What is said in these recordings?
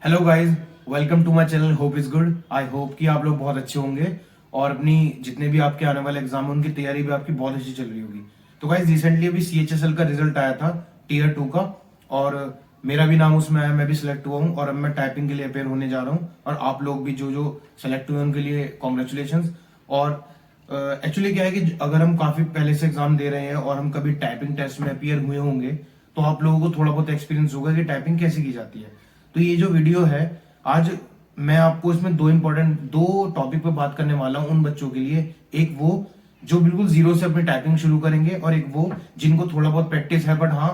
Hello guys, welcome to my channel hope is good. I hope कि आप लोग बहुत अच्छे होंगे और अपनी जितने भी आपके आने वाले एग्जाम हैं उनकी तैयारी भी आपकी बहुत अच्छी चल रही होगी। तो गाइस, रिसेंटली अभी CHSL का रिजल्ट आया था टीयर 2 का और मेरा भी नाम उसमें आया, मैं भी सिलेक्ट हुआ हूँ और अब मैं टाइपिंग के लिए अपेयर होने जा रहा हूँ। और आप लोग भी जो जो सेलेक्ट हुए उनके लिए कॉन्ग्रेचुलेशन। और एक्चुअली क्या है कि अगर हम काफी पहले से एग्जाम दे रहे हैं और हम कभी टाइपिंग टेस्ट में अपियर हुए होंगे तो आप लोगों को थोड़ा बहुत एक्सपीरियंस होगा कि टाइपिंग कैसे की जाती है। तो ये जो वीडियो है आज, मैं आपको इसमें दो टॉपिक पे बात करने वाला हूं उन बच्चों के लिए। एक वो जो बिल्कुल जीरो से अपनी टाइपिंग शुरू करेंगे और एक वो जिनको थोड़ा बहुत प्रैक्टिस है बट हाँ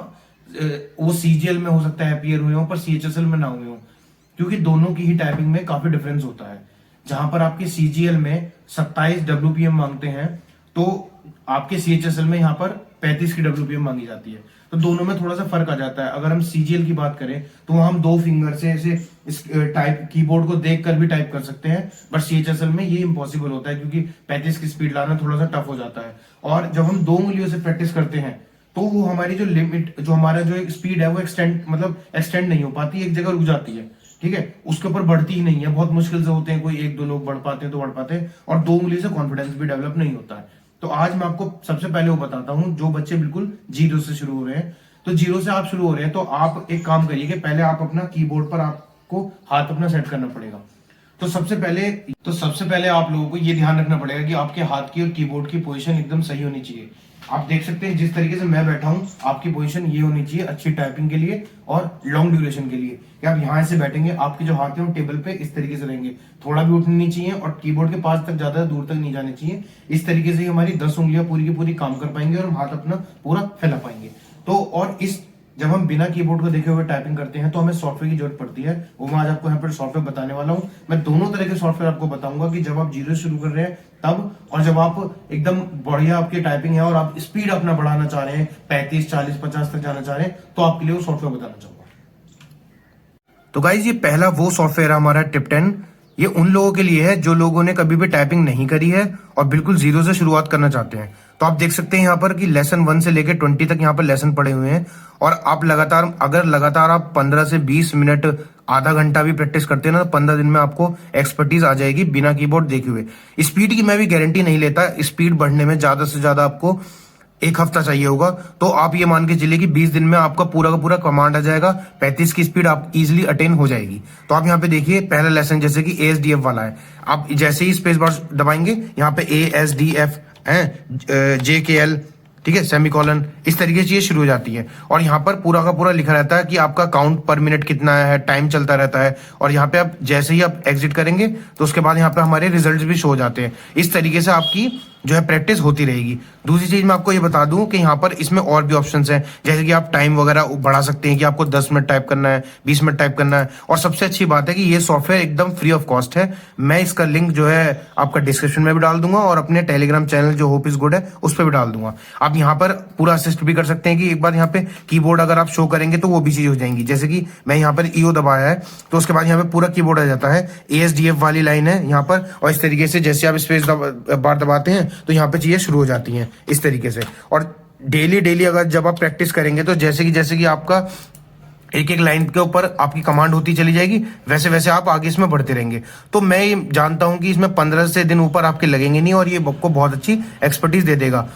वो CGL में हो सकता है अपियर हुए हो पर CHSL में ना हुए हो, क्योंकि दोनों की ही टाइपिंग में काफी डिफरेंस होता है। जहां पर आपके CGL में 27 WPM मांगते हैं तो आपके CHSL में यहाँ पर 35 की WPM मांगी जाती है। तो दोनों में थोड़ा सा फर्क आ जाता है। अगर हम CGL की बात करें तो हम दो फिंगर से ऐसे इस टाइप कीबोर्ड को देख कर भी टाइप कर सकते हैं, बट CHSL में ये इम्पॉसिबल होता है क्योंकि 35 की स्पीड लाना थोड़ा सा टफ हो जाता है। और जब हम दो उंगलियों से प्रैक्टिस करते हैं तो वो हमारी जो लिमिट, जो हमारा जो स्पीड है वो एक्सटेंड नहीं हो पाती, एक जगह रुक जाती है। ठीक है, उसके ऊपर बढ़ती ही नहीं है। बहुत मुश्किल से होते हैं, कोई एक दो लोग बढ़ पाते हैं तो बढ़ पाते हैं, और दो उंगली से कॉन्फिडेंस भी डेवलप नहीं होता है। तो आज मैं आपको सबसे पहले वो बताता हूं जो बच्चे बिल्कुल जीरो से शुरू हो रहे हैं। तो जीरो से आप शुरू हो रहे हैं तो आप एक काम करिए कि पहले आप अपना कीबोर्ड पर आपको हाथ अपना सेट करना पड़ेगा। तो सबसे पहले आप लोगों को ये ध्यान रखना पड़ेगा कि आपके हाथ की और कीबोर्ड की पोजीशन एकदम सही होनी चाहिए। आप देख सकते हैं जिस तरीके से मैं बैठा हूं, आपकी पोजीशन ये होनी चाहिए अच्छी टाइपिंग के लिए और लॉन्ग ड्यूरेशन के लिए। कि आप यहां से बैठेंगे, आपके जो हाथ है वो टेबल पे इस तरीके से रहेंगे, थोड़ा भी उठने नहीं चाहिए और कीबोर्ड के पास तक ज्यादा दूर तक नहीं जाने चाहिए। इस तरीके से ही हमारी 10 उंगलियां पूरी की पूरी काम कर पाएंगे और हम हाथ अपना पूरा फैला पाएंगे। तो और इस जब हम बिना कीबोर्ड को देखे हुए टाइपिंग करते हैं तो हमें सॉफ्टवेयर की जरूरत पड़ती है। वो मैं आज आपको यहाँ पर सॉफ्टवेयर बताने वाला हूँ। मैं दोनों तरह के सॉफ्टवेयर आपको बताऊंगा कि जब आप जीरो शुरू कर रहे हैं तब, और जब आप एकदम बढ़िया आपकी टाइपिंग है और आप स्पीड अपना बढ़ाना चाह रहे हैं, 35 40 50 तक जाना चाह रहे हैं, तो आपके लिए वो सॉफ्टवेयर बताना चाहूंगा। तो गाइज, ये पहला वो सॉफ्टवेयर है हमारा टिप10। ये उन लोगों के लिए है जो लोगों ने कभी भी टाइपिंग नहीं करी है और बिल्कुल जीरो से शुरुआत करना चाहते हैं। तो आप देख सकते हैं यहाँ पर कि लेसन 1 से लेकर 20 तक यहाँ पर लेसन पड़े हुए हैं। और आप लगातार आप 15 से 20 मिनट, आधा घंटा भी प्रैक्टिस करते हैं ना, तो 15 दिन में आपको एक्सपर्टीज आ जाएगी बिना कीबोर्ड देखे हुए। स्पीड की मैं भी गारंटी नहीं लेता, स्पीड बढ़ने में ज्यादा से ज्यादा आपको एक हफ्ता चाहिए होगा। तो आप ये मान के चलिए कि 20 दिन में आपका पूरा का पूरा कमांड आ जाएगा, 35 की स्पीड आप इजीली अटेन हो जाएगी। तो आप यहाँ पे देखिए पहला लेसन जैसे कि ASDF वाला है, आप जैसे ही स्पेस बार दबाएंगे यहाँ पे ASDF है, JKL, ठीक है, सेमीकोलन, इस तरीके से ये शुरू हो जाती है। और यहाँ पर पूरा का पूरा लिखा रहता है कि आपका काउंट पर मिनट कितना है, टाइम चलता रहता है। और यहाँ पे आप जैसे ही आप एग्जिट करेंगे तो उसके बाद यहाँ पे हमारे रिजल्ट्स भी शो हो जाते हैं। इस तरीके से आपकी जो है प्रैक्टिस होती रहेगी। दूसरी चीज मैं आपको ये बता दूं कि यहाँ पर इसमें और भी ऑप्शंस हैं, जैसे कि आप टाइम वगैरह बढ़ा सकते हैं कि आपको 10 मिनट टाइप करना है, 20 मिनट टाइप करना है। और सबसे अच्छी बात है कि ये सॉफ्टवेयर एकदम फ्री ऑफ कॉस्ट है। मैं इसका लिंक जो है आपका डिस्क्रिप्शन में भी डाल दूंगा और अपने टेलीग्राम चैनल जो होप इज गुड है उस पर भी डाल दूंगा। आप यहाँ पर पूरा असिस्ट भी कर सकते हैं कि एक बार यहाँ पे कीबोर्ड अगर आप शो करेंगे तो वो भी चीज हो जाएंगी। जैसे कि मैं यहाँ पर EO दबाया है तो उसके बाद यहाँ पे पूरा कीबोर्ड आ जाता है, ASDF वाली लाइन है यहाँ पर, और इस तरीके से जैसे आप स्पेस बार दबाते हैं तो यहाँ पे चीजें शुरू हो जाती हैं इस तरीके से। और डेली अगर जब आप प्रैक्टिस करेंगे तो जैसे कि आपका एक एक लाइन के ऊपर आपकी कमांड होती चली जाएगी, वैसे वैसे आप आगे इसमें बढ़ते रहेंगे। तो मैं ये जानता हूं कि इसमें 15 से दिन ऊपर आपके लगेंगे नहीं और ये आपको बहुत अच्छी एक्सपर्टीज दे देगा।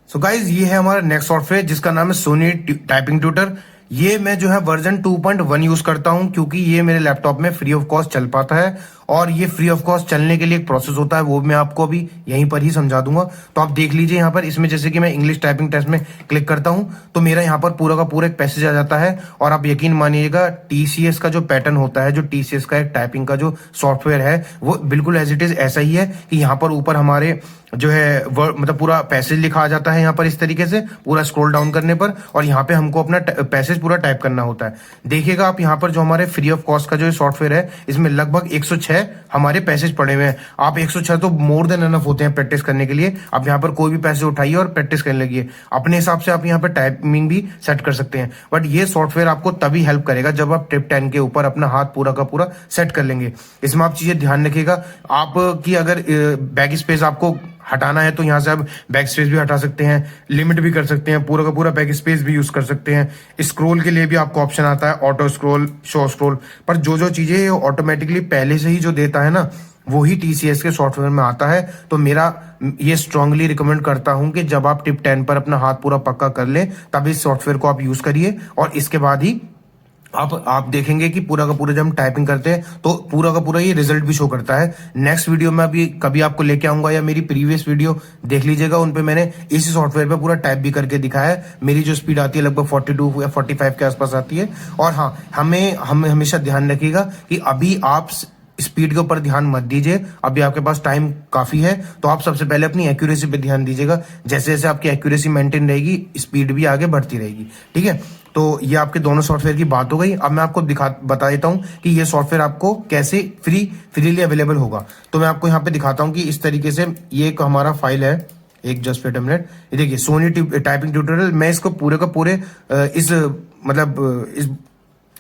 सो गाइज, ये है हमारा नेक्स्ट सॉफ्टवेयर जिसका नाम है सोनी टाइपिंग ट्यूटर। ये मैं जो है वर्जन 2.1 यूज करता हूं क्योंकि ये मेरे लैपटॉप में फ्री ऑफ कॉस्ट चल पाता है। और ये फ्री ऑफ कॉस्ट चलने के लिए एक प्रोसेस होता है, वो मैं आपको अभी यहीं पर ही समझा दूंगा। तो आप देख लीजिए यहाँ पर, इसमें जैसे कि मैं इंग्लिश टाइपिंग टेस्ट में क्लिक करता हूं तो मेरा यहाँ पर पूरा का पूरा एक पैसेज आ जाता है। और आप यकीन मानिएगा TCS का जो पैटर्न होता है, जो TCS का एक टाइपिंग का जो सॉफ्टवेयर है, वो बिल्कुल एज इट इज ऐसा ही है कि यहाँ पर ऊपर हमारे जो है मतलब पूरा पैसेज लिखा आ जाता है यहाँ पर इस तरीके से पूरा स्क्रॉल डाउन करने पर, और यहाँ पे हमको अपना पैसेज पूरा टाइप करना होता है। देखिएगा आप यहाँ पर जो हमारे फ्री ऑफ कॉस्ट का जो सॉफ्टवेयर है, इसमें लगभग 106 हमारे पैसेज पड़े हुए हैं। आप 106 तो मोर देन एनफ होते हैं प्रैक्टिस करने के लिए। आप यहाँ पर कोई भी पैसेज उठाइए और प्रैक्टिस करने लगिए। अपने हिसाब से आप यहाँ पर टाइमिंग भी सेट कर सकते हैं, बट ये सॉफ्टवेयर आपको तभी हेल्प करेगा जब आप टिप10 के ऊपर अपना हाथ पूरा का पूरा सेट कर लेंगे। इसमें आप चीजें ध्यान रखिएगा, आपकी अगर बैक स्पेस आपको हटाना है तो यहाँ से आप बैक स्पेस भी हटा सकते हैं, लिमिट भी कर सकते हैं, पूरा का पूरा बैक स्पेस भी यूज कर सकते हैं। स्क्रॉल के लिए भी आपको ऑप्शन आता है ऑटो स्क्रॉल, शो स्क्रॉल, पर जो जो चीजें ऑटोमेटिकली पहले से ही जो देता है ना वही टीसीएस के सॉफ्टवेयर में आता है। तो मेरा ये स्ट्रांगली रिकमेंड करता हूं कि जब आप टिप 10 पर अपना हाथ पूरा पक्का कर लें तब इस सॉफ्टवेयर को आप यूज करिए, और इसके बाद ही आप देखेंगे कि पूरा का पूरा जब हम टाइपिंग करते हैं तो पूरा का पूरा ये रिजल्ट भी शो करता है। नेक्स्ट वीडियो में अभी कभी आपको लेके आऊंगा, या मेरी प्रीवियस वीडियो देख लीजिएगा, उन पे मैंने इसी सॉफ्टवेयर पे पूरा टाइप भी करके दिखाया है। मेरी जो स्पीड आती है लगभग 42 या 45 के आसपास आती है। और हाँ, हमें हमेशा ध्यान रखिएगा कि अभी आप स्पीड के ऊपर ध्यान मत दीजिए, अभी आपके पास टाइम काफी है, तो आप सबसे पहले अपनी एक्यूरेसी पे ध्यान दीजिएगा। जैसे जैसे आपकी एक्यूरेसी मेंटेन रहेगी स्पीड भी आगे बढ़ती रहेगी, ठीक है। तो ये आपके दोनों सॉफ्टवेयर की बात हो गई। अब मैं आपको बता देता हूँ कि ये सॉफ्टवेयर आपको कैसे फ्रीली अवेलेबल होगा। तो मैं आपको यहाँ पे दिखाता हूँ कि इस तरीके से ये एक हमारा फाइल है, एक जस्ट वेट अ मिनट, ये देखिए सोनी टाइपिंग ट्यूटोरियल। मैं इसको पूरे का पूरे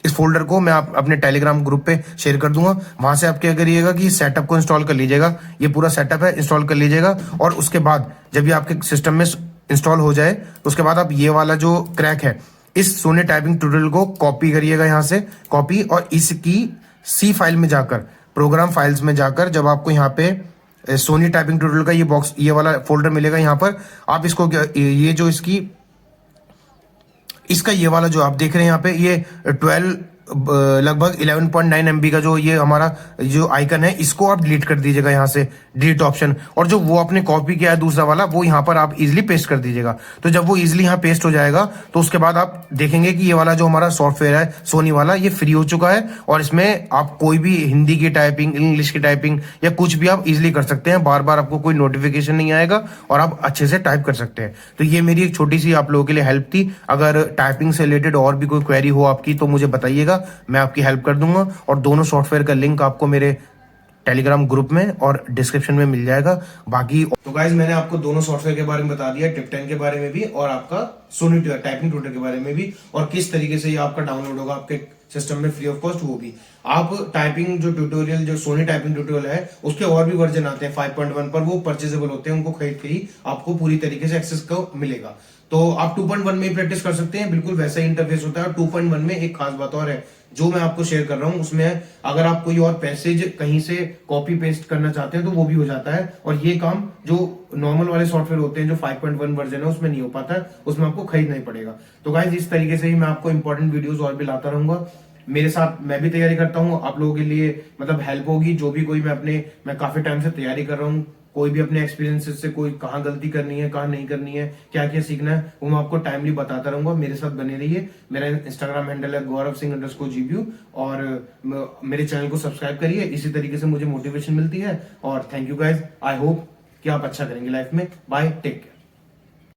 इस फोल्डर को मैं अपने टेलीग्राम ग्रुप पे शेयर कर दूंगा। वहां से आप क्या करिएगा कि सेटअप को इंस्टॉल कर लीजिएगा, ये पूरा सेटअप है, इंस्टॉल कर लीजिएगा। और उसके बाद जब ये आपके सिस्टम में इंस्टॉल हो जाए तो उसके बाद आप ये वाला जो क्रैक है इस सोनी टाइपिंग ट्यूटोरियल को कॉपी करिएगा, यहाँ से कॉपी, और इसकी सी फाइल में जाकर, प्रोग्राम फाइल्स में जाकर, जब आपको यहाँ पे सोनी टाइपिंग ट्यूटोरियल का ये बॉक्स, ये वाला फोल्डर मिलेगा, यहाँ पर आप इसको ये जो इसका ये वाला जो आप देख रहे हैं यहाँ पे, ये 12 लगभग 11.9 MB का जो ये हमारा जो आइकन है, इसको आप डिलीट कर दीजिएगा यहाँ से, डिलीट ऑप्शन। और जो वो आपने कॉपी किया है दूसरा वाला, वो यहाँ पर आप इजीली पेस्ट कर दीजिएगा। तो जब वो इजीली यहाँ पेस्ट हो जाएगा तो उसके बाद आप देखेंगे कि ये वाला जो हमारा सॉफ्टवेयर है सोनी वाला, ये फ्री हो चुका है। और इसमें आप कोई भी हिंदी की टाइपिंग, इंग्लिश की टाइपिंग या कुछ भी आप इजिली कर सकते हैं। बार बार आपको कोई नोटिफिकेशन नहीं आएगा और आप अच्छे से टाइप कर सकते हैं। तो ये मेरी एक छोटी सी आप लोगों के लिए हेल्प थी। अगर टाइपिंग से रिलेटेड और भी कोई क्वेरी हो आपकी तो मुझे बताइएगा, मैं आपकी हेल्प कर दूंगा। और दोनों सॉफ्टवेयर का लिंक आपको मेरे टेलीग्राम ग्रुप में और डिस्क्रिप्शन में मिल जाएगा। बाकी तो गाइज मैंने आपको दोनों सॉफ्टवेयर के बारे में बता दिया, टिप 10 के बारे में भी और आपका सोनी टाइपिंग ट्यूटर के बारे में भी, और किस तरीके से ये आपका डाउनलोड होगा आपके सिस्टम में फ्री ऑफ कॉस्ट। वो भी आप टाइपिंग जो ट्यूटोरियल, जो सोनी टाइपिंग ट्यूटोरियल है, उसके और भी वर्जन आते हैं 5.1 पर, वो परचेजेबल होते हैं, उनको खरीद के ही आपको पूरी तरीके से एक्सेस को मिलेगा। तो आप 2.1 में ही प्रैक्टिस कर सकते हैं, बिल्कुल वैसा ही इंटरफेस होता है। 2.1 में एक खास बात और है जो मैं आपको शेयर कर रहा हूं, उसमें अगर आप कोई और पैसेज कहीं से कॉपी पेस्ट करना चाहते हैं तो वो भी हो जाता है। और ये काम जो नॉर्मल वाले सॉफ्टवेयर होते हैं, जो 5.1 वर्जन है, उसमें नहीं हो पाता है, उसमें आपको खरीदना ही पड़ेगा। तो गाइज इस तरीके से ही मैं आपको इंपॉर्टेंट वीडियोस और भी लाता रहूंगा। मेरे साथ मैं भी तैयारी करता हूँ, आप लोगों के लिए मतलब हेल्प होगी। जो भी कोई मैं काफी टाइम से तैयारी कर रहा हूँ, कोई भी अपने एक्सपीरियंसेस से, कोई कहाँ गलती करनी है, कहाँ नहीं करनी है, क्या क्या सीखना है, वो मैं आपको टाइमली बताता रहूंगा। मेरे साथ बने रहिए। मेरा इंस्टाग्राम हैंडल है gaurav_singh_gbu, और मेरे चैनल को सब्सक्राइब करिए। इसी तरीके से मुझे मोटिवेशन मिलती है। और thank you guys, I hope कि आप अच्छा करेंगे लाइफ में। Bye, take care.